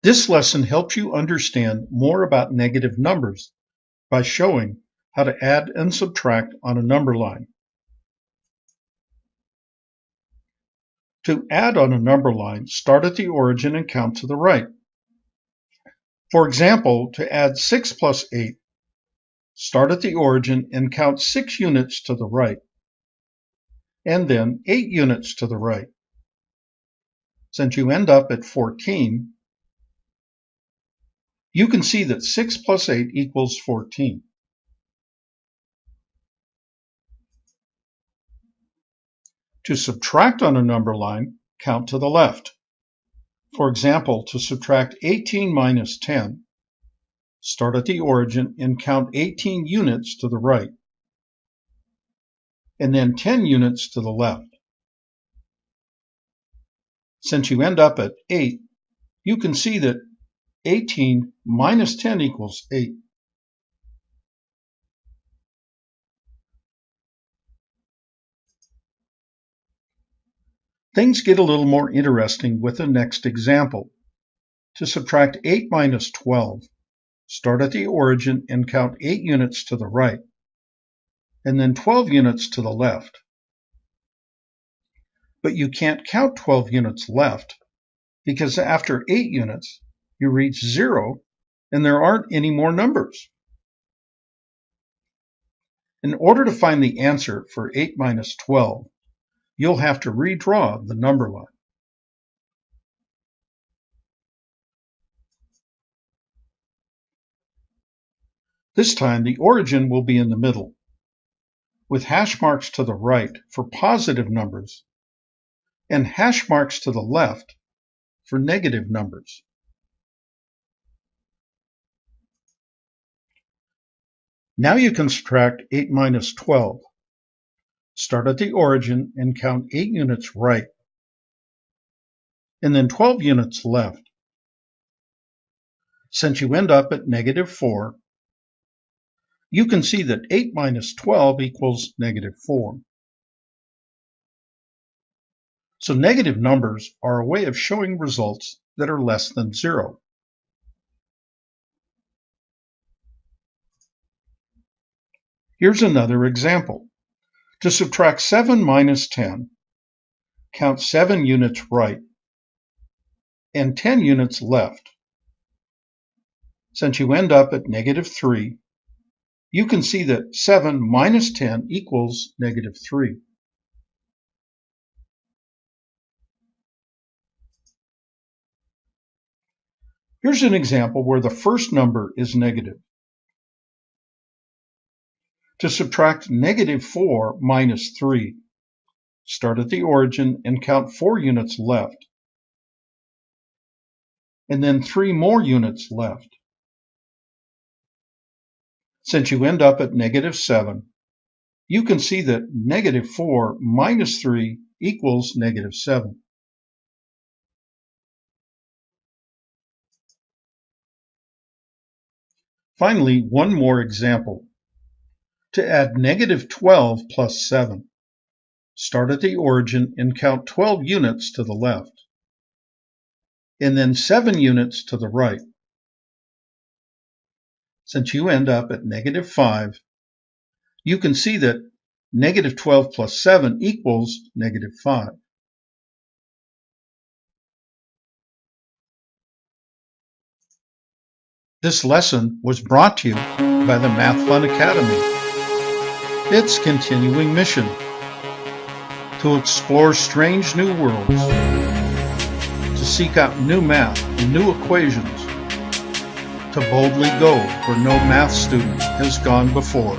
This lesson helps you understand more about negative numbers by showing how to add and subtract on a number line. To add on a number line, start at the origin and count to the right. For example, to add 6 plus 8, start at the origin and count 6 units to the right, and then 8 units to the right. Since you end up at 14, you can see that 6 plus 8 equals 14. To subtract on a number line, count to the left. For example, to subtract 18 minus 10, start at the origin and count 18 units to the right, and then 10 units to the left. Since you end up at 8, you can see that 18 minus 10 equals 8. Things get a little more interesting with the next example. To subtract 8 minus 12, start at the origin and count 8 units to the right, and then 12 units to the left. But you can't count 12 units left, because after 8 units, you reach 0, and there aren't any more numbers. In order to find the answer for 8 minus 12, you'll have to redraw the number line. This time, the origin will be in the middle, with hash marks to the right for positive numbers, and hash marks to the left for negative numbers. Now you can subtract 8 minus 12. Start at the origin and count 8 units right, and then 12 units left. Since you end up at negative 4, you can see that 8 minus 12 equals negative 4. So negative numbers are a way of showing results that are less than 0. Here's another example. To subtract 7 minus 10, count 7 units right and 10 units left. Since you end up at negative 3, you can see that 7 minus 10 equals negative 3. Here's an example where the first number is negative. To subtract negative 4 minus 3, start at the origin and count 4 units left, and then 3 more units left. Since you end up at negative 7, you can see that negative 4 minus 3 equals negative 7. Finally, one more example. To add negative 12 plus 7, start at the origin and count 12 units to the left, and then 7 units to the right. Since you end up at negative 5, you can see that negative 12 plus 7 equals negative 5. This lesson was brought to you by the Math Fun Academy. Its continuing mission: to explore strange new worlds, to seek out new math and new equations, to boldly go where no math student has gone before.